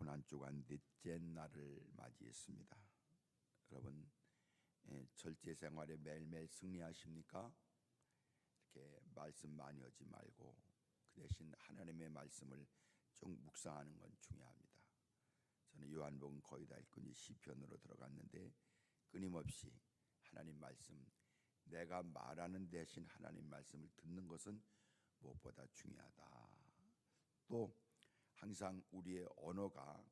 고난주간 넷째 날을 맞이했습니다. 여러분, 절제 생활에 매일매일 승리하십니까? 이렇게 말씀 많이 하지 말고 그 대신 하나님의 말씀을 좀 묵상하는 건 중요합니다. 저는 요한복음 거의 다 읽고 이제 시편으로 들어갔는데 끊임없이 하나님 말씀, 내가 말하는 대신 하나님 말씀을 듣는 것은 무엇보다 중요하다. 또 항상 우리의 언어가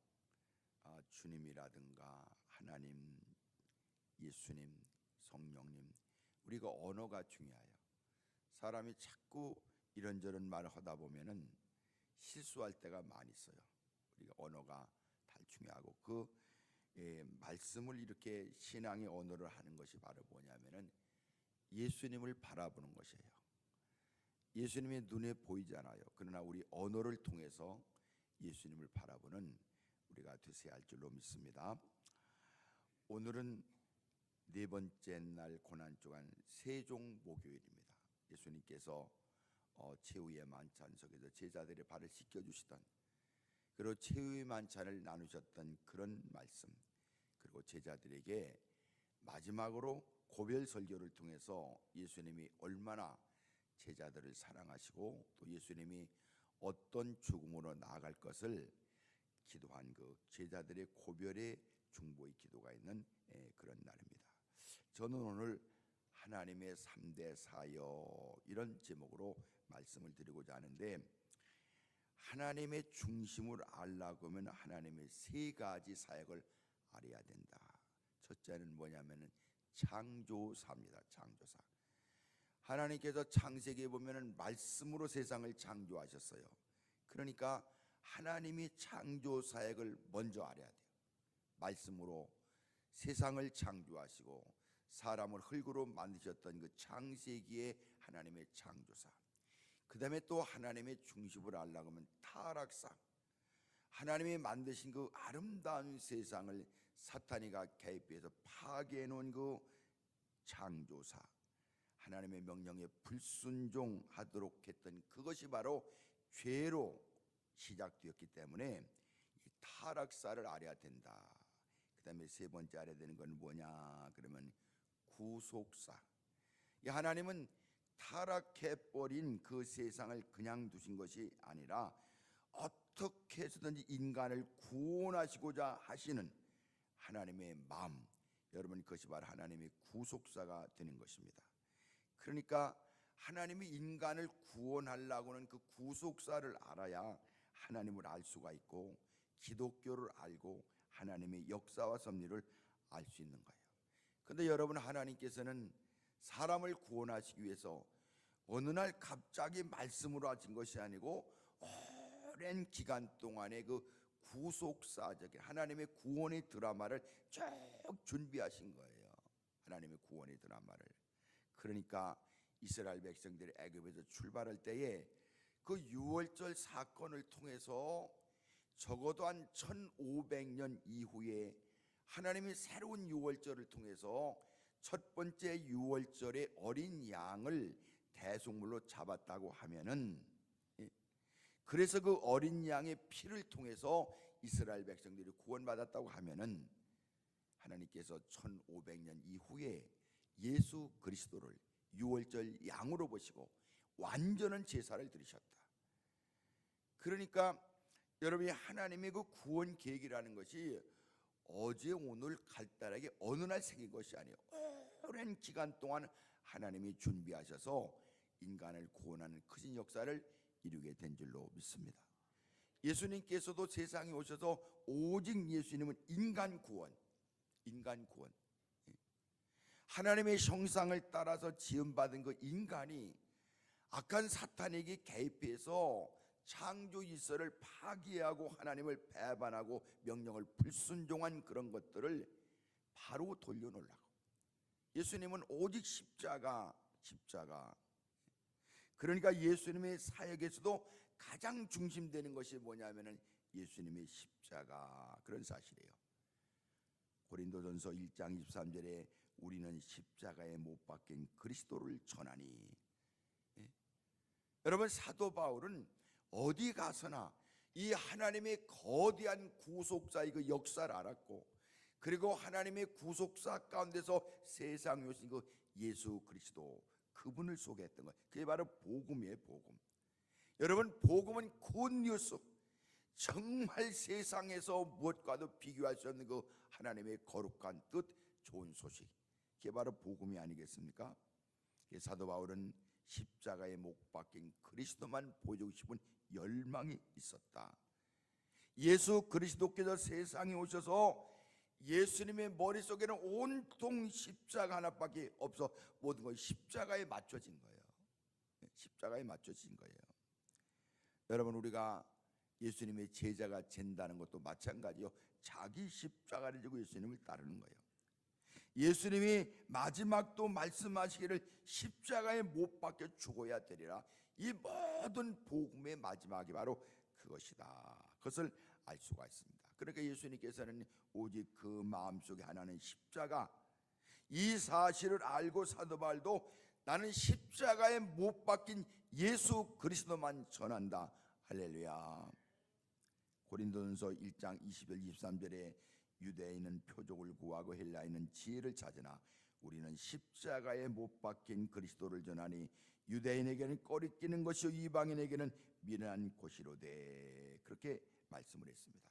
주님이라든가 하나님, 예수님, 성령님, 우리가 언어가 중요해요. 사람이 자꾸 이런저런 말을 하다 보면은 실수할 때가 많이 있어요. 우리가 언어가 다 중요하고 그 말씀을 이렇게 신앙의 언어를 하는 것이 바로 뭐냐면은 예수님을 바라보는 것이에요. 예수님의 눈에 보이잖아요. 그러나 우리 언어를 통해서 예수님을 바라보는 우리가 되셔야 할 줄로 믿습니다. 오늘은 네 번째 날 고난주간 세종 목요일입니다. 예수님께서 최후의 만찬 속에서 제자들의 발을 씻겨주시던, 그리고 최후의 만찬을 나누셨던 그런 말씀, 그리고 제자들에게 마지막으로 고별 설교를 통해서 예수님이 얼마나 제자들을 사랑하시고 또 예수님이 어떤 죽음으로 나아갈 것을 기도한 그 제자들의 고별의 중보의 기도가 있는 그런 날입니다. 저는 오늘 하나님의 3대 사역 이런 제목으로 말씀을 드리고자 하는데, 하나님의 중심을 알려고 하면 하나님의 세 가지 사역을 알아야 된다. 첫째는 뭐냐면은 창조사입니다. 창조사. 하나님께서 창세기에 보면은 말씀으로 세상을 창조하셨어요. 그러니까 하나님이 창조 사역을 먼저 알아야 돼요. 말씀으로 세상을 창조하시고 사람을 흙으로 만드셨던 그 창세기의 하나님의 창조사. 그 다음에 또 하나님의 중심을 알려고 하면 타락사. 하나님이 만드신 그 아름다운 세상을 사탄이가 개입해서 파괴해 놓은 그 창조사. 하나님의 명령에 불순종하도록 했던 그것이 바로 죄로 시작되었기 때문에 이 타락사를 알아야 된다. 그 다음에 세 번째 알아야 되는 건 뭐냐 그러면 구속사. 이 하나님은 타락해버린 그 세상을 그냥 두신 것이 아니라 어떻게 해서든지 인간을 구원하시고자 하시는 하나님의 마음, 여러분 그것이 바로 하나님의 구속사가 되는 것입니다. 그러니까 하나님이 인간을 구원하려고는 그 구속사를 알아야 하나님을 알 수가 있고 기독교를 알고 하나님의 역사와 섭리를 알 수 있는 거예요. 그런데 여러분, 하나님께서는 사람을 구원하시기 위해서 어느 날 갑자기 말씀으로 하신 것이 아니고 오랜 기간 동안의 그 구속사적인 하나님의 구원의 드라마를 쭉 준비하신 거예요. 하나님의 구원의 드라마를. 그러니까 이스라엘 백성들이 애굽에서 출발할 때에 그 유월절 사건을 통해서 적어도 한 1500년 이후에 하나님이 새로운 유월절을 통해서 첫 번째 유월절의 어린 양을 대속물로 잡았다고 하면은, 그래서 그 어린 양의 피를 통해서 이스라엘 백성들이 구원받았다고 하면은 하나님께서 1500년 이후에 예수 그리스도를 유월절 양으로 보시고 완전한 제사를 드리셨다. 그러니까 여러분이 하나님의 그 구원 계획이라는 것이 어제 오늘 간단하게 어느 날 생긴 것이 아니에요. 오랜 기간 동안 하나님이 준비하셔서 인간을 구원하는 크신 역사를 이루게 된 줄로 믿습니다. 예수님께서도 세상에 오셔서 오직 예수님은 인간 구원, 하나님의 형상을 따라서 지음받은 그 인간이 악한 사탄에게 개입해서 창조 질서를 파괴하고 하나님을 배반하고 명령을 불순종한 그런 것들을 바로 돌려놓으려고 예수님은 오직 십자가. 그러니까 예수님의 사역에서도 가장 중심되는 것이 뭐냐면은 예수님의 십자가, 그런 사실이에요. 고린도전서 1장 23절에 우리는 십자가에 못 박힌 그리스도를 전하니. 여러분, 사도 바울은 어디 가서나 이 하나님의 거대한 구속사의 그 역사를 알았고, 그리고 하나님의 구속사 가운데서 세상에 오신 그 예수 그리스도, 그분을 소개했던 것, 그게 바로 복음이에요. 복음. 여러분, 복음은 굿뉴스, 정말 세상에서 무엇과도 비교할 수 없는 그 하나님의 거룩한 뜻, 좋은 소식, 그게 바로 복음이 아니겠습니까? 사도 바울은 십자가에 못 박힌 그리스도만 보여주고 싶은 열망이 있었다. 예수 그리스도께서 세상에 오셔서 예수님의 머릿속에는 온통 십자가 하나밖에 없어 모든 것이 십자가에 맞춰진 거예요. 십자가에 맞춰진 거예요. 여러분, 우리가 예수님의 제자가 된다는 것도 마찬가지요. 자기 십자가를 지고 예수님을 따르는 거예요. 예수님이 마지막도 말씀하시기를 십자가에 못 박혀 죽어야 되리라. 이 모든 복음의 마지막이 바로 그것이다. 그것을 알 수가 있습니다. 그러니까 예수님께서는 오직 그 마음속에 하나는 십자가, 이 사실을 알고 사도 바울도 나는 십자가에 못 박힌 예수 그리스도만 전한다. 할렐루야. 고린도전서 1장 20절 23절에 유대인은 표적을 구하고 헬라인은 지혜를 찾으나 우리는 십자가에 못 박힌 그리스도를 전하니 유대인에게는 꺼리끼는 것이요 이방인에게는 미련한 것이로되, 그렇게 말씀을 했습니다.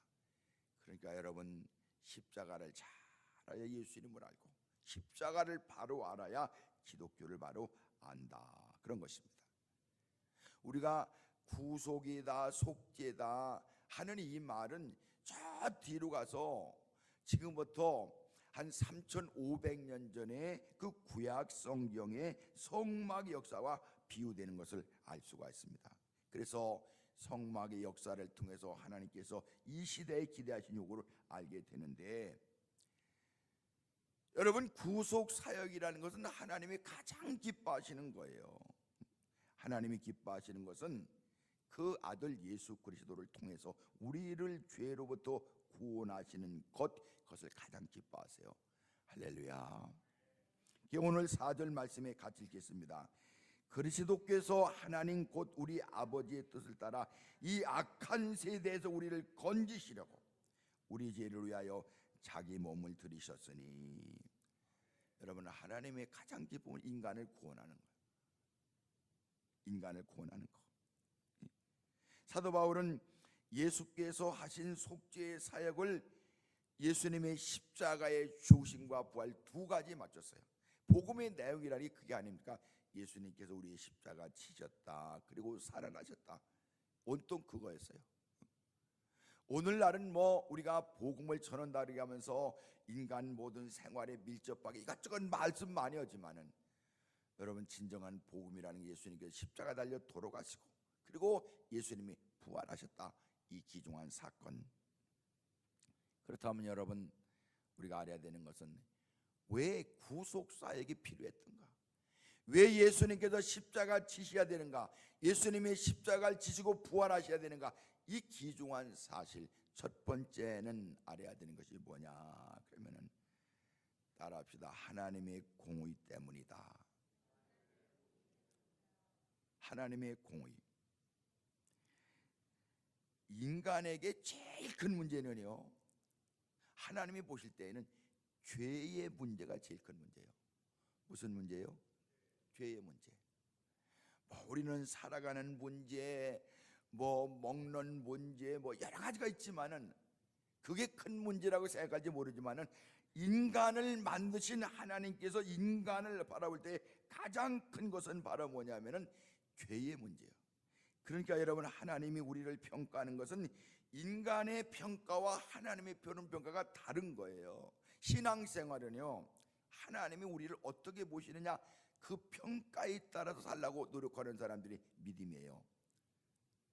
그러니까 여러분, 십자가를 잘 알아야 예수님을 알고, 십자가를 바로 알아야 기독교를 바로 안다, 그런 것입니다. 우리가 구속이다, 속죄다 하는 이 말은 저 뒤로 가서 지금부터 한 3,500년 전에 그 구약 성경의 성막의 역사와 비유되는 것을 알 수가 있습니다. 그래서 성막의 역사를 통해서 하나님께서 이 시대에 기대하신 요구를 알게 되는데, 여러분, 구속 사역이라는 것은 하나님이 가장 기뻐하시는 거예요. 하나님이 기뻐하시는 것은 그 아들 예수 그리스도를 통해서 우리를 죄로부터 구원하시는 것, 그것을 가장 기뻐하세요. 할렐루야. 오늘 4절 말씀에 같이 읽겠습니다. 그리스도께서 하나님 곧 우리 아버지의 뜻을 따라 이 악한 세대에서 우리를 건지시려고 우리 죄를 위하여 자기 몸을 들이셨으니. 여러분, 하나님의 가장 기쁨은 인간을 구원하는 거예요. 인간을 구원하는 거. 사도 바울은 예수께서 하신 속죄의 사역을 예수님의 십자가의 죽으심과 부활 두 가지에 맞췄어요. 복음의 내용이라니 그게 아닙니까? 예수님께서 우리의 십자가 지셨다, 그리고 살아나셨다, 온통 그거였어요. 오늘날은 우리가 복음을 전한다 하면서 인간 모든 생활에 밀접하게 이것저것 말씀 많이 하지만은, 여러분, 진정한 복음이라는 게 예수님께서 십자가 달려 돌아가시고 그리고 예수님이 부활하셨다, 이 귀중한 사건. 그렇다면 여러분, 우리가 알아야 되는 것은 왜 구속사역이 필요했던가? 왜 예수님께서 십자가 지셔야 되는가? 예수님이 십자가를 지시고 부활하셔야 되는가? 이 귀중한 사실, 첫 번째는 알아야 되는 것이 뭐냐? 그러면은 따라합시다. 하나님의 공의 때문이다. 하나님의 공의. 인간에게 제일 큰 문제는요, 하나님이 보실 때에는 죄의 문제가 제일 큰 문제예요. 무슨 문제예요? 죄의 문제. 우리는 살아가는 문제, 먹는 문제, 여러 가지가 있지만은 그게 큰 문제라고 생각할지 모르지만은 인간을 만드신 하나님께서 인간을 바라볼 때 가장 큰 것은 바로 뭐냐면은 죄의 문제예요. 그러니까 여러분, 하나님이 우리를 평가하는 것은 인간의 평가와 하나님의 평가가 다른 거예요. 신앙생활은요, 하나님이 우리를 어떻게 보시느냐, 그 평가에 따라서 살라고 노력하는 사람들이 믿음이에요.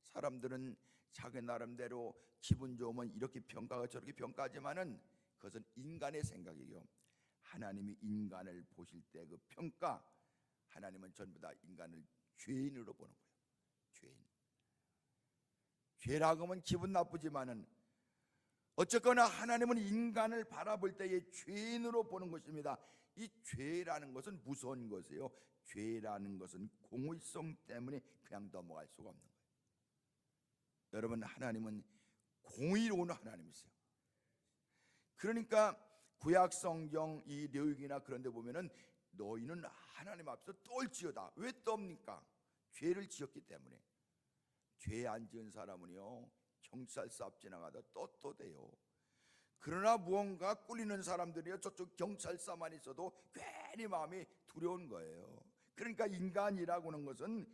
사람들은 자기 나름대로 기분 좋으면 이렇게 평가하고 저렇게 평가하지만은 그것은 인간의 생각이에요. 하나님이 인간을 보실 때 그 평가, 하나님은 전부 다 인간을 죄인으로 보는 거예요. 죄인. 죄라고 하면 기분 나쁘지만은 어쨌거나 하나님은 인간을 바라볼 때의 죄인으로 보는 것입니다. 이 죄라는 것은 무서운 것이에요. 죄라는 것은 공의성 때문에 그냥 넘어갈 수가 없는 거예요. 여러분, 하나님은 공의로운 하나님이세요. 그러니까 구약 성경 이 레위기나 그런 데 보면은 너희는 하나님 앞에서 떨지어다. 왜 떱니까? 죄를 지었기 때문에. 죄 안 지은 사람은요 경찰서 앞 지나가다 또 돼요. 그러나 무언가 꿀리는 사람들이요 저쪽 경찰서만 있어도 괜히 마음이 두려운 거예요. 그러니까 인간이라고 하는 것은,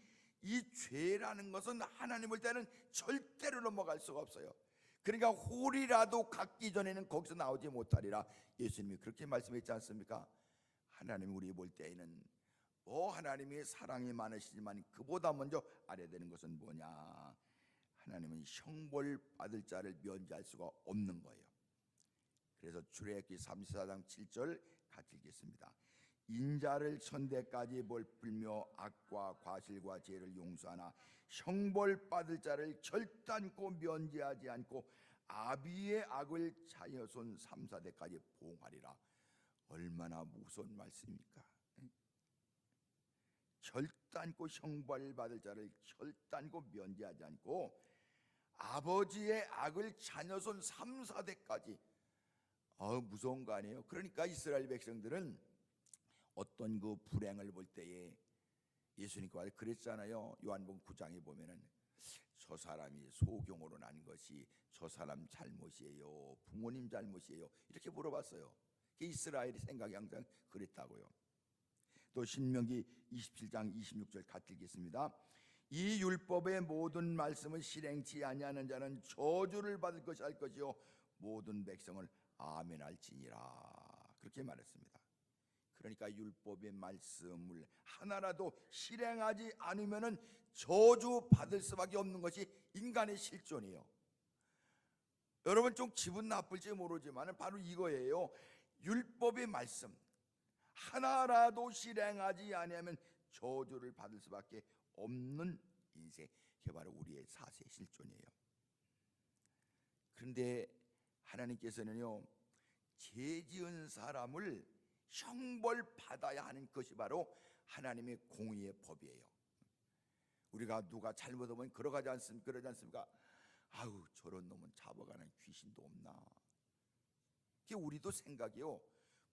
이 죄라는 것은 하나님 볼 때는 절대로 넘어갈 수가 없어요. 그러니까 홀이라도 갖기 전에는 거기서 나오지 못하리라. 예수님이 그렇게 말씀했지 않습니까? 하나님이 우리 볼 때에는 하나님이 사랑이 많으시지만 그보다 먼저 알아야 되는 것은 뭐냐? 하나님은 형벌 받을 자를 면제할 수가 없는 거예요. 그래서 출애굽기 34장 7절 같이 읽겠습니다. 인자를 천대까지 벌풀며 악과 과실과 죄를 용서하나 형벌 받을 자를 결단코 면제하지 않고 아비의 악을 자녀손 3, 4대까지 보응하리라. 얼마나 무서운 말씀입니까? 결단코 형벌 받을 자를 결단코 면제하지 않고 아버지의 악을 자녀손 3, 4대까지. 무서운 거 아니에요? 그러니까 이스라엘 백성들은 어떤 그 불행을 볼 때에 예수님과 그랬잖아요. 요한복음 9장에 보면은 저 사람이 소경으로 난 것이 저 사람 잘못이에요, 부모님 잘못이에요, 이렇게 물어봤어요. 이스라엘의 생각이 항상 그랬다고요. 또 신명기 27장 26절 같이 읽겠습니다. 이 율법의 모든 말씀을 실행치 아니하는 자는 저주를 받을 것이 할 것이요 모든 백성을 아멘할지니라. 그렇게 말했습니다. 그러니까 율법의 말씀을 하나라도 실행하지 않으면은 저주 받을 수밖에 없는 것이 인간의 실존이에요. 여러분 좀 기분 나쁠지 모르지만 바로 이거예요. 율법의 말씀 하나라도 실행하지 않으면 저주를 받을 수밖에 없는 인생, 그게 바로 우리의 사세 실존이에요. 그런데 하나님께서는요 죄 지은 사람을 형벌 받아야 하는 것이 바로 하나님의 공의의 법이에요. 우리가 누가 잘못하면 그러지 않습니까? 아우 저런 놈은 잡아가는 귀신도 없나. 그게 우리도 생각이요.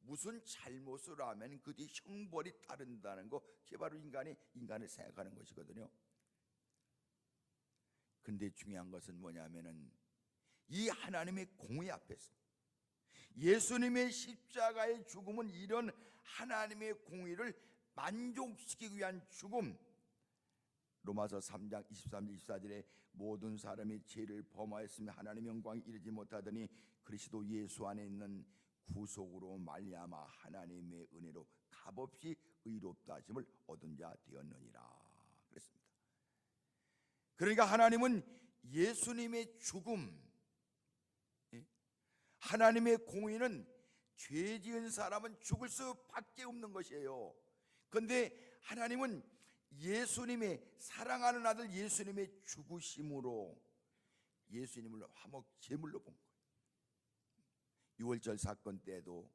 무슨 잘못을 하면 그 뒤 형벌이 따른다는 거, 그게 바로 인간을 생각하는 것이거든요. 근데 중요한 것은 뭐냐면은 이 하나님의 공의 앞에서 예수님의 십자가의 죽음은 이런 하나님의 공의를 만족시키기 위한 죽음. 로마서 3장 23절 24절에 모든 사람이 죄를 범하였으며 하나님의 영광에 이르지 못하더니 그리스도 예수 안에 있는 구속으로 말미암아 하나님의 은혜로 값없이 의롭다 하심을 얻은 자 되었느니라 그랬습니다. 그러니까 하나님은 예수님의 죽음, 하나님의 공의는 죄 지은 사람은 죽을 수밖에 없는 것이에요. 그런데 하나님은 예수님의 사랑하는 아들 예수님의 죽으심으로 예수님을 화목 제물로 본 거예요. 6월절 사건 때도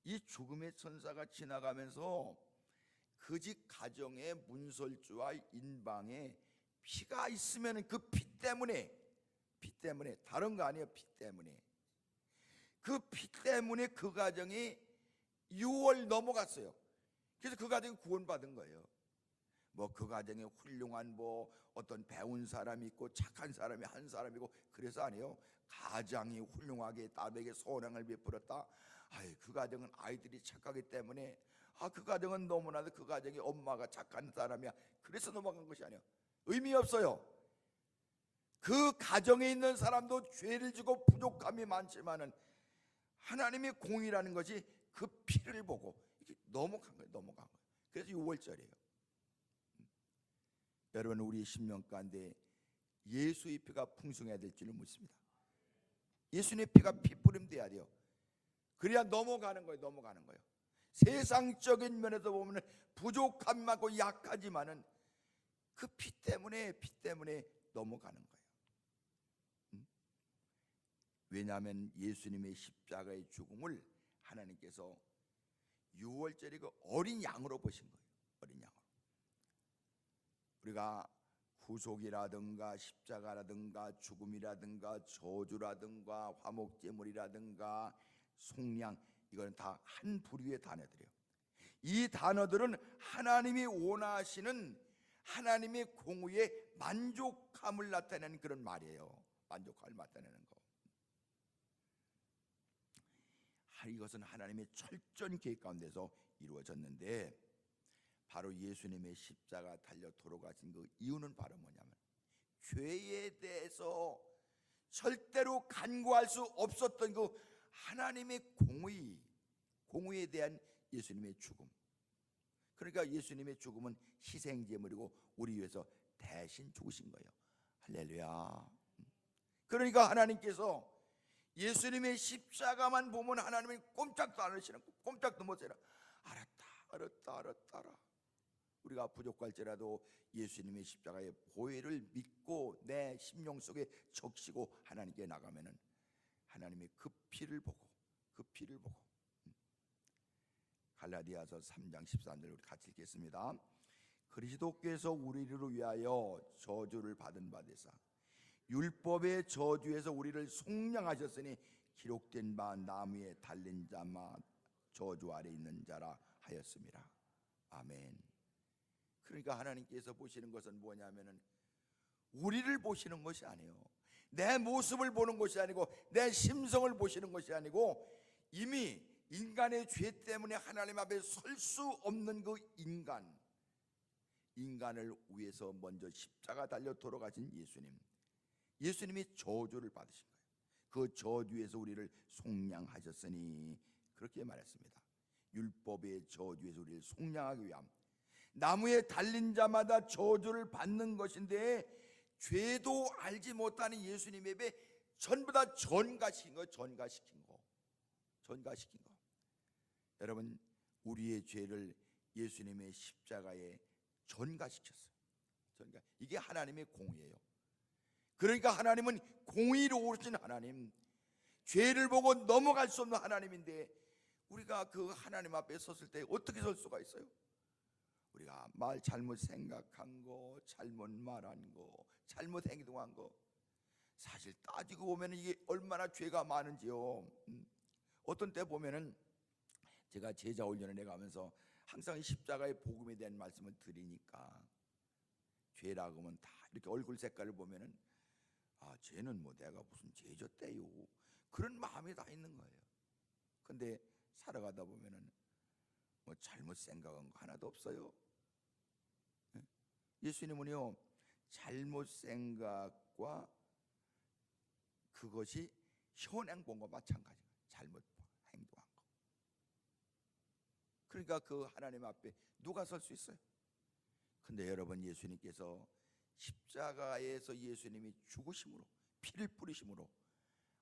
이 죽음의 천사가 지나가면서 그 집 가정의 문설주와 인방에 피가 있으면 그 피 때문에 다른 거 아니에요. 피 때문에 그 피 때문에 그 가정이 6월 넘어갔어요. 그래서 그 가정이 구원받은 거예요. 그 가정에 훌륭한 어떤 배운 사람이 있고 착한 사람이 한 사람이고 그래서 아니에요. 가장이 훌륭하게 남에게 선행을 베풀었다. 그 가정은 아이들이 착하기 때문에 그 가정은 너무나도 그 가정이 엄마가 착한 사람이야. 그래서 넘어간 것이 아니에요. 의미 없어요. 그 가정에 있는 사람도 죄를 지고 부족함이 많지만은 하나님의 공의라는 것이 그 피를 보고 이렇게 넘어간 거예요. 그래서 6월절이에요. 여러분 우리 심령 가운데 예수의 피가 풍성해야 될 줄을 믿습니다. 예수님의 피가 피뿌림 돼야 돼요. 그래야 넘어가는 거예요. 세상적인 면에서 보면 부족함 많고 약하지만은 그 피 때문에 넘어가는 거예요. 왜냐하면 예수님의 십자가의 죽음을 하나님께서 6월절에 그 어린 양으로 보신 거예요. 어린 양으로. 우리가 구속이라든가 십자가라든가 죽음이라든가 저주라든가 화목제물이라든가 속량, 이거는 다 한 부류의 단어들이에요. 이 단어들은 하나님이 원하시는 하나님의 공의에 만족함을 나타내는 그런 말이에요. 만족함을 나타내는 거. 이것은 하나님의 철저한 계획 가운데서 이루어졌는데, 바로 예수님의 십자가 달려 돌아가신 그 이유는 바로 뭐냐면, 죄에 대해서 절대로 간구할 수 없었던 그 하나님의 공의에 대한 예수님의 죽음. 그러니까 예수님의 죽음은 희생제물이고 우리 위해서 대신 죽으신 거예요. 할렐루야. 그러니까 하나님께서 예수님의 십자가만 보면 하나님이 꼼짝도 안 하시는, 꼼짝도 못 해라. 알았다. 우리가 부족할지라도 예수님의 십자가의 보혈을 믿고 내 심령 속에 적시고 하나님께 나가면은 하나님의 그 피를 보고 갈라디아서 3장 13절 우리 같이 읽겠습니다. 그리스도께서 우리를 위하여 저주를 받은 바 되사 율법의 저주에서 우리를 속량하셨으니 기록된 바 나무에 달린 자마 저주 아래 있는 자라 하였습니다. 아멘. 그러니까 하나님께서 보시는 것은 뭐냐면은 우리를 보시는 것이 아니에요. 내 모습을 보는 것이 아니고 내 심성을 보시는 것이 아니고, 이미 인간의 죄 때문에 하나님 앞에 설 수 없는 그 인간을 위해서 먼저 십자가 달려 돌아가신 예수님이 저주를 받으신 거예요. 그 저주에서 우리를 속량하셨으니, 그렇게 말했습니다. 율법의 저주에서 우리를 속량하기 위함. 나무에 달린 자마다 저주를 받는 것인데, 죄도 알지 못하는 예수님의 입에 전부 다 전가시킨 거. 여러분, 우리의 죄를 예수님의 십자가에 전가시켰어요. 이게 하나님의 공의예요. 그러니까 하나님은 공의로우신 하나님, 죄를 보고 넘어갈 수 없는 하나님인데, 우리가 그 하나님 앞에 섰을 때 어떻게 설 수가 있어요? 우리가 말 잘못 생각한 거, 잘못 말한 거, 잘못 행동한 거, 사실 따지고 보면 이게 얼마나 죄가 많은지요. 어떤 때 보면은 제가 제자 훈련을 해가면서 항상 십자가의 복음에 대한 말씀을 드리니까, 죄라고 하면 다 이렇게 얼굴 색깔을 보면은 쟤는 뭐 내가 무슨 죄졌대요, 그런 마음이 다 있는 거예요. 근데 살아가다 보면은 뭐 잘못 생각한 거 하나도 없어요. 예수님은요, 잘못 생각과 그것이 현행본과 마찬가지예요. 잘못 행동한 거. 그러니까 그 하나님 앞에 누가 설 수 있어요? 근데 여러분, 예수님께서 십자가에서 예수님이 죽으심으로, 피를 뿌리심으로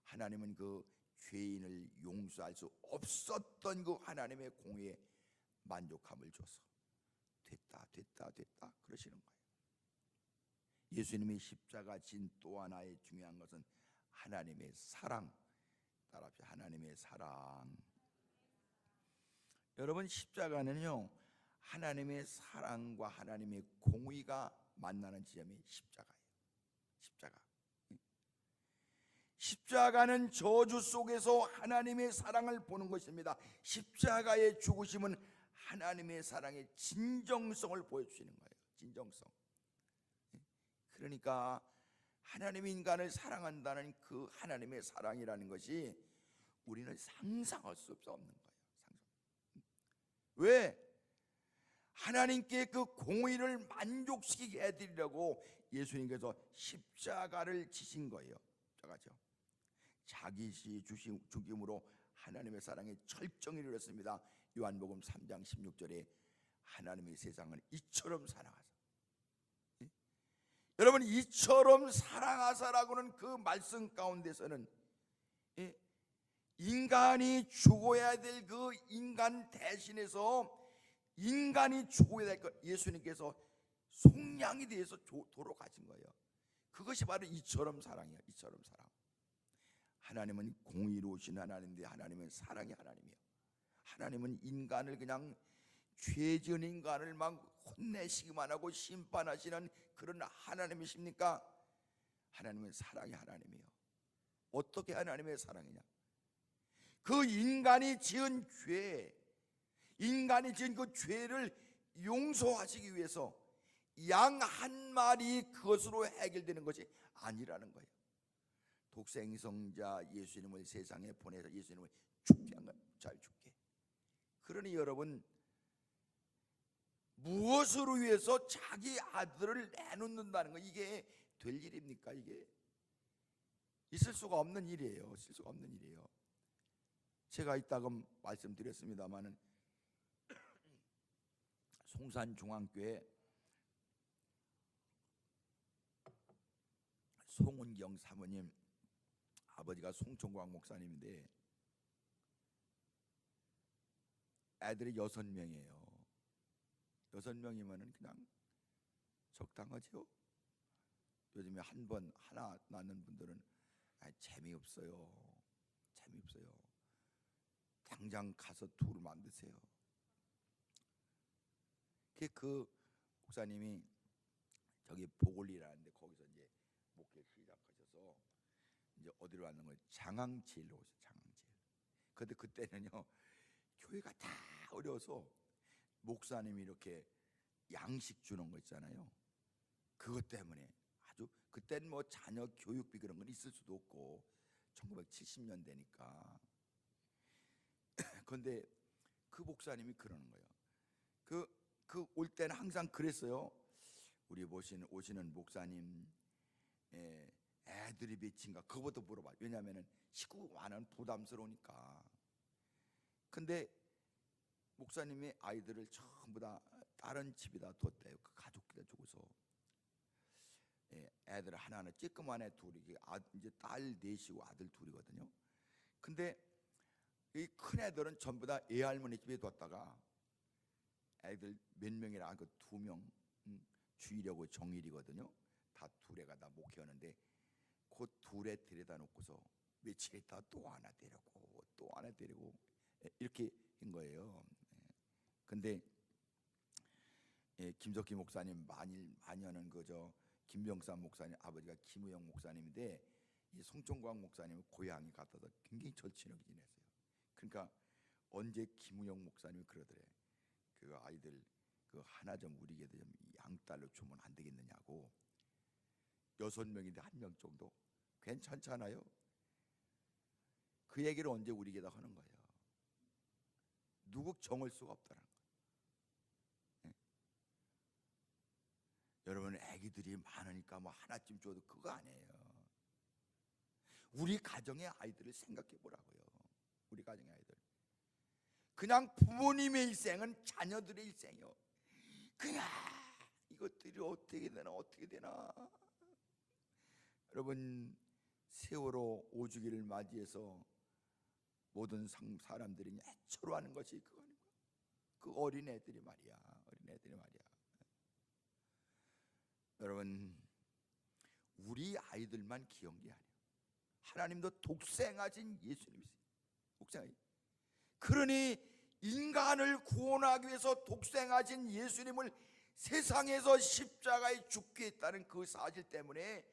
하나님은 그 죄인을 용서할 수 없었던 그 하나님의 공의에 만족함을 줘서 됐다 그러시는 거예요. 예수님이 십자가 진 또 하나의 중요한 것은 하나님의 사랑. 따라합시다. 하나님의 사랑. 여러분, 십자가는요, 하나님의 사랑과 하나님의 공의가 만나는 지점이 십자가예요. 십자가는 저주 속에서 하나님의 사랑을 보는 것입니다. 십자가의 죽으심은 하나님의 사랑의 진정성을 보여주시는 거예요. 진정성. 그러니까 하나님이 인간을 사랑한다는 그 하나님의 사랑이라는 것이 우리는 상상할 수 없는 거예요. 왜? 하나님께 그 공의를 만족시키게 해드리려고 예수님께서 십자가를 지신 거예요. 자기 죽임으로 하나님의 사랑의 철정을 이루었습니다. 요한복음 3장 16절에 하나님의 세상을 이처럼 사랑하사. 여러분, 이처럼 사랑하사라고는 그 말씀 가운데서는 인간이 죽어야 될 그 인간 대신해서 인간이 죽어야 될 것, 예수님께서 속량이 되어서 돌아가신 거예요. 그것이 바로 이처럼 사랑이에요. 이처럼 사랑. 하나님은 공의로우신 하나님인데 하나님은 사랑의 하나님이에요. 하나님은 인간을 그냥 죄 지은 인간을 막 혼내시기만 하고 심판하시는 그런 하나님이십니까? 하나님은 사랑의 하나님이에요. 어떻게 하나님의 사랑이냐? 그 인간이 지은 죄, 인간이 지은 그 죄를 용서하시기 위해서 양 한 마리 그것으로 해결되는 것이 아니라는 거예요. 독생성자 예수님을 세상에 보내서 예수님을 죽게 한 거예요. 잘 죽게. 그러니 여러분, 무엇으로 위해서 자기 아들을 내놓는다는 거, 이게 될 일입니까? 이게 있을 수가 없는 일이에요. 있을 수가 없는 일이에요. 제가 이따가 말씀드렸습니다마는 송산중앙교회 송은경 사모님 아버지가 송총광 목사님인데 애들이 6명이에요. 6명이면은 그냥 적당하죠. 요즘에 하나 낳는 분들은 재미없어요. 재미없어요. 당장 가서 둘 만드세요. 그 목사님이 저기 보골리라는데 거기서 이제 목회 시작하셔서 이제 어디로 왔는 거예요? 장항제일로 오셨어요. 장항제일. 근데 그때는요 교회가 다 어려워서 목사님이 이렇게 양식 주는 거 있잖아요. 그것 때문에 아주 그때는 뭐 자녀 교육비 그런 건 있을 수도 없고 1970년대니까. 그런데 그 목사님이 그러는 거예요. 그 올 때는 항상 그랬어요. 우리 오시는 목사님 애들이 몇인가 그거부터 물어봐요. 왜냐하면 식구가 많으면 부담스러우니까. 근데 목사님이 아이들을 전부 다 다른 집에다 뒀대요. 그 가족들에 주고서 애들 하나는 쬐끄만 애 둘이, 이제 딸 넷이고 아들 둘이거든요. 근데 이 큰 애들은 전부 다 애할머니 집에 뒀다가 애들 몇 명이라 그 2명 주일하고 정일이거든요. 다 둘애가 다 목회하는데 그 둘애 데려다 놓고서 며칠 있다 또 하나 데리고 또 하나 데리고 이렇게 한 거예요. 근데 김석희 목사님 많이 하는 그저 김병삼 목사님 아버지가 김우영 목사님인데 이 송총광 목사님 고향이 같아서 굉장히 절친하게 지냈어요. 그러니까 언제 김우영 목사님이 그러더래. 그 아이들 그 하나 좀 우리에게도 좀 양딸로 주면 안 되겠느냐고. 6명인데 1명 정도 괜찮잖아요. 그 얘기를 언제 우리에게다 하는 거예요. 누구 정할 수가 없다는 거예요. 네? 여러분 애기들이 많으니까 뭐 하나쯤 줘도 그거 아니에요. 우리 가정의 아이들을 생각해 보라고요. 우리 가정의 아이들. 그냥 부모님의 일생은 자녀들의 일생이요. 그냥 이것들이 어떻게 되나. 여러분 세월호 5주기를 맞이해서 모든 사람들이 애처로하는 것이 그거 아니고 그 어린애들이 말이야. 여러분 우리 아이들만 귀여운 게 아니에요. 하나님도 독생하신 예수님이세요. 독생하신. 그러니 인간을 구원하기 위해서 독생하신 예수님을 세상에서 십자가에 죽게 했다는 그 사실 때문에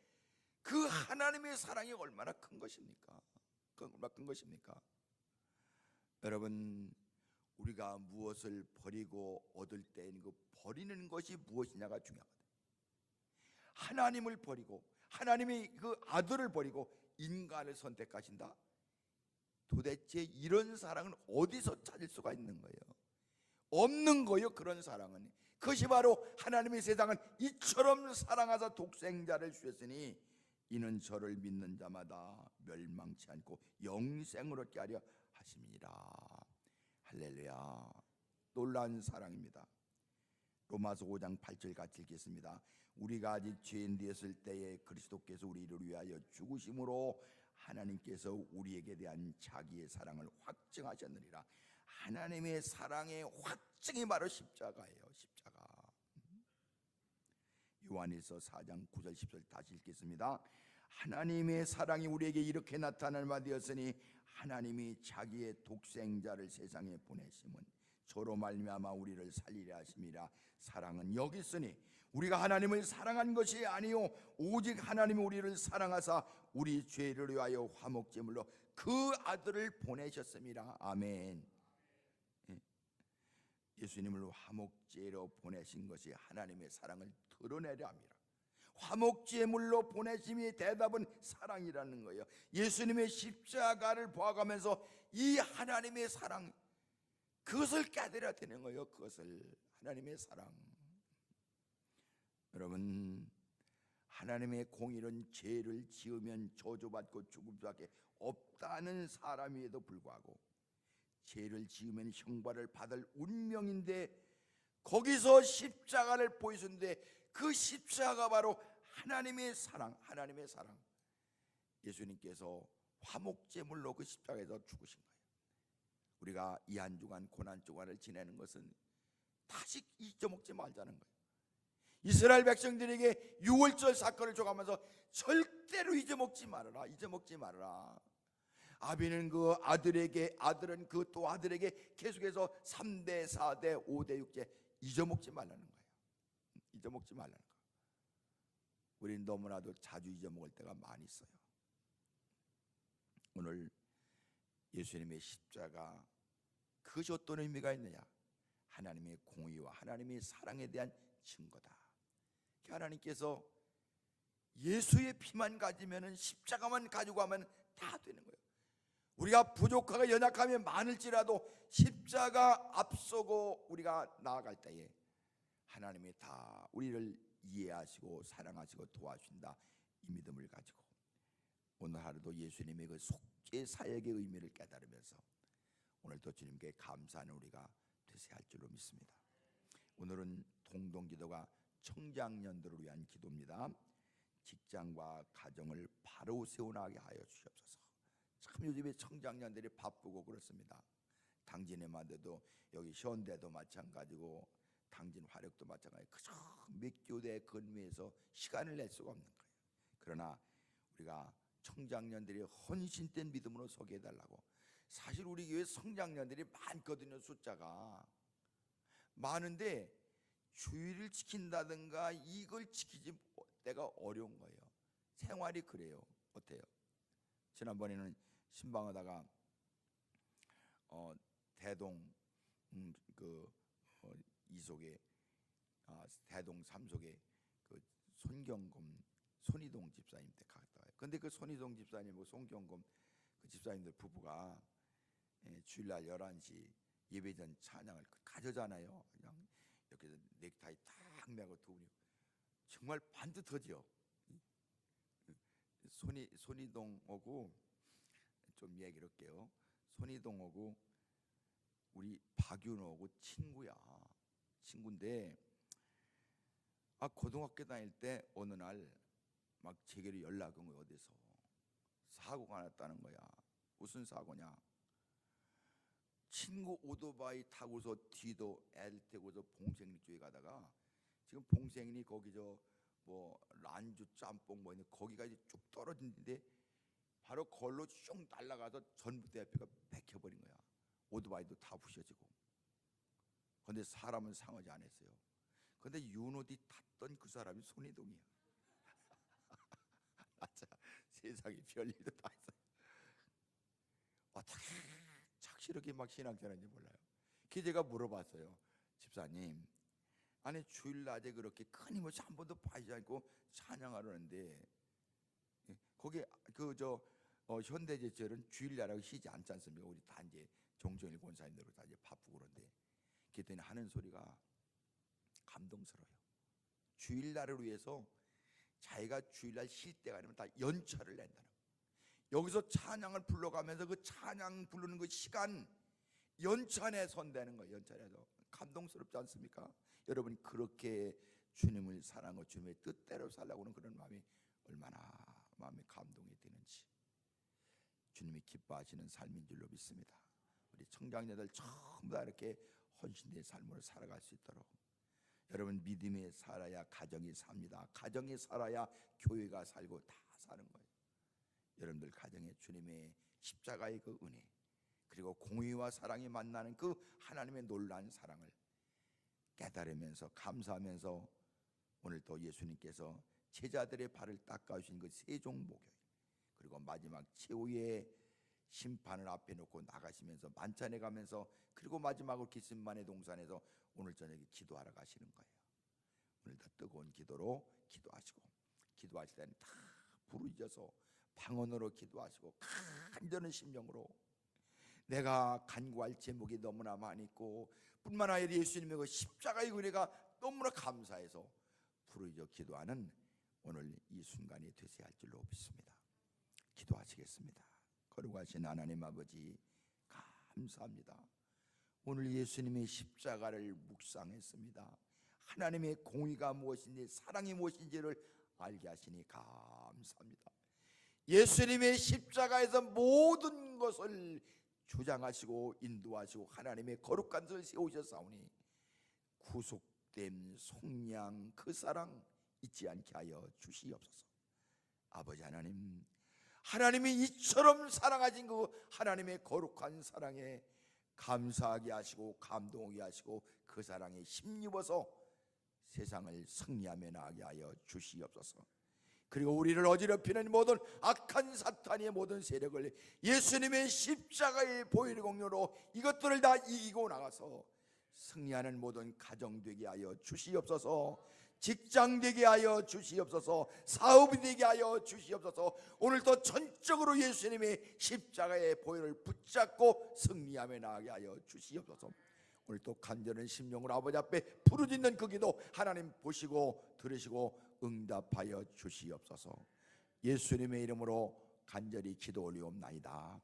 그 하나님의 사랑이 얼마나 큰 것입니까? 얼마나 큰 것입니까? 여러분 우리가 무엇을 버리고 얻을 때인 그 버리는 것이 무엇이냐가 중요하거든요. 하나님을 버리고 하나님이 그 아들을 버리고 인간을 선택하신다. 도대체 이런 사랑은 어디서 찾을 수가 있는 거예요? 없는 거예요. 그런 사랑은. 그것이 바로 하나님의 세상을 이처럼 사랑하사 독생자를 주셨으니 이는 저를 믿는 자마다 멸망치 않고 영생을 얻게 하려 하심이라. 할렐루야. 놀라운 사랑입니다. 로마서 5장 8절 같이 읽겠습니다. 우리가 아직 죄인 되었을 때에 그리스도께서 우리를 위하여 죽으심으로 하나님께서 우리에게 대한 자기의 사랑을 확증하셨느니라. 하나님의 사랑의 확증이 바로 십자가예요. 십자가. 요한일서 4장 9절 10절 다시 읽겠습니다. 하나님의 사랑이 우리에게 이렇게 나타날 바 되었으니 하나님이 자기의 독생자를 세상에 보내심은 저로 말미암아 우리를 살리려 하심이라. 사랑은 여기 있으니 우리가 하나님을 사랑한 것이 아니요 오직 하나님이 우리를 사랑하사 우리 죄를 위하여 화목제물로 그 아들을 보내셨습니다. 아멘. 예수님을 화목제로 보내신 것이 하나님의 사랑을 드러내려 합니다. 화목제물로 보내심이 대답은 사랑이라는 거예요. 예수님의 십자가를 보아가면서 이 하나님의 사랑, 그것을 깨달아야 되는 거예요. 그것을, 하나님의 사랑. 여러분, 하나님의 공의는 죄를 지으면 저주받고 죽을 수밖에 없다는 사람임에도 불구하고 죄를 지으면 형벌을 받을 운명인데 거기서 십자가를 보여주는데 그 십자가 바로 하나님의 사랑, 하나님의 사랑. 예수님께서 화목제물로 그 십자가에서 죽으신 거예요. 우리가 이 한 주간 고난 주간을 지내는 것은 다시 잊어먹지 말자는 거예요. 이스라엘 백성들에게 유월절 사건을 줘가면서 절대로 잊어먹지 말아라, 잊어먹지 말아라. 아비는 그 아들에게, 아들은 그 또 아들에게 계속해서 3대 4대 5대 6대 잊어먹지 말라는 거예요. 잊어먹지 말라는 거예요. 우리는 너무나도 자주 잊어먹을 때가 많이 있어요. 오늘 예수님의 십자가, 그것이 어떤 의미가 있느냐? 하나님의 공의와 하나님의 사랑에 대한 증거다. 하나님께서 예수의 피만 가지면, 십자가만 가지고 가면 다 되는 거예요. 우리가 부족하고 연약함이 많을지라도 십자가 앞서고 우리가 나아갈 때에 하나님이 다 우리를 이해하시고 사랑하시고 도와주신다, 이 믿음을 가지고 오늘 하루도 예수님의 그 속죄 사역의 의미를 깨달으면서 오늘도 주님께 감사하는 우리가 되셔야 할 줄로 믿습니다. 오늘은 동동기도가 청장년들을 위한 기도입니다. 직장과 가정을 바로 세워나가게 하여 주시옵소서. 참 요즘에 청장년들이 바쁘고 그렇습니다. 당진에만돼도 여기 현대도 마찬가지고 당진 화력도 마찬가지고 그저 몇 교대 근무해서 시간을 낼 수가 없는 거예요. 그러나 우리가 청장년들이 헌신된 믿음으로 소개해달라고. 사실 우리 교회 청장년들이 많거든요. 숫자가 많은데 주의를 지킨다든가 이걸 지키지 때가 어려운 거예요. 생활이 그래요. 어때요? 지난번에는 신방하다가 대동 이속에 대동 삼속에 그 손경검 손이동 집사님 때 갔다 와요. 근데 그 손이동 집사님하고 손경검 그 집사님들 부부가 주일날 11시 예배전 찬양을 가져잖아요. 그냥 이렇게 넥타이 딱 매고 두 분이 정말 반듯하죠. 손이동하고 좀 얘기를 할게요. 손이동하고 우리 박윤호하고 친구인데 고등학교 다닐 때 어느 날 막 제게로 연락 온 거야. 어디서 사고가 났다는 거야. 무슨 사고냐? 친구 오토바이 타고서 뒤도 애들 태고서 봉생리 쪽에 가다가 지금 봉생리 거기 뭐 란주 짬뽕 뭐 있는 거기까지 쭉 떨어진데 바로 걸로 쭉 날아가서 전봇대 앞에가 박혀버린 거야. 오토바이도 다 부셔지고. 그런데 사람은 상하지 않았어요. 그런데 윤호디 탔던 그 사람이 손이동이야. 맞아. 세상에 별일도 다 있어요. 어떻게 착실하게 막 신앙생활인지 몰라요. 그래서 제가 물어봤어요. 집사님, 아니 주일낮에 그렇게 큰 힘없이 한 번도 빠지지 않고 찬양하려는데 거기 현대제철은 주일날하고 쉬지 않지 않습니까? 우리 다 이제 종종일 권사님들로 다 이제 바쁘고 그런데 그랬더니 하는 소리가 감동스러워요. 주일날을 위해서 자기가 주일날 쉴 때가 아니면 다 연차를 낸다는 거예요. 여기서 찬양을 불러가면서 그 찬양 부르는 그 시간 연차 내서 내는 거예요. 연차 내서. 감동스럽지 않습니까? 여러분 그렇게 주님을 사랑하고 주님의 뜻대로 살라고 하는 그런 마음이 얼마나 마음에 감동이 되는지 주님이 기뻐하시는 삶인 줄로 믿습니다. 우리 청장녀들 전부 다 이렇게 헌신된 삶으로 살아갈 수 있도록 여러분 믿음에 살아야 가정이 삽니다. 가정이 살아야 교회가 살고 다 사는 거예요. 여러분들 가정에 주님의 십자가의 그 은혜, 그리고 공의와 사랑이 만나는 그 하나님의 놀라운 사랑을 깨달으면서 감사하면서 오늘 또 예수님께서 제자들의 발을 닦아주신 그 세종 목요일, 그리고 마지막 최후의 심판을 앞에 놓고 나가시면서 만찬해 가면서, 그리고 마지막으로 겟세마네 동산에서 오늘 저녁에 기도하러 가시는 거예요. 오늘도 뜨거운 기도로 기도하시고, 기도하실 때는 다 부르짖어서 방언으로 기도하시고 간절한 심령으로 내가 간구할 제목이 너무나 많이 있고, 뿐만 아니라 예수님의 그 십자가의 은혜가 너무나 감사해서 부르짖어 기도하는 오늘 이 순간이 되셔야 할 줄로 믿습니다. 기도하시겠습니다. 거룩하신 하나님 아버지, 감사합니다. 오늘 예수님의 십자가를 묵상했습니다. 하나님의 공의가 무엇인지, 사랑이 무엇인지를 알게 하시니 감사합니다. 예수님의 십자가에서 모든 것을 주장하시고 인도하시고 하나님의 거룩한 것을 세우셨사오니 구속된 속량 그 사랑 잊지 않게 하여 주시옵소서. 아버지 하나님, 하나님이 이처럼 사랑하신 그 하나님의 거룩한 사랑에 감사하게 하시고 감동하게 하시고 그 사랑에 힘입어서 세상을 승리하며 나가게 하여 주시옵소서. 그리고 우리를 어지럽히는 모든 악한 사탄의 모든 세력을 예수님의 십자가의 보혈의 공로로 이것들을 다 이기고 나가서 승리하는 모든 가정 되게 하여 주시옵소서. 직장 되게 하여 주시옵소서. 사업이 되게 하여 주시옵소서. 오늘도 전적으로 예수님의 십자가의 보혈을 붙잡고 승리하며 나가게 하여 주시옵소서. 오늘 또 간절한 심령으로 아버지 앞에 부르짖는 그 기도 하나님 보시고 들으시고 응답하여 주시옵소서. 예수님의 이름으로 간절히 기도 올리옵나이다.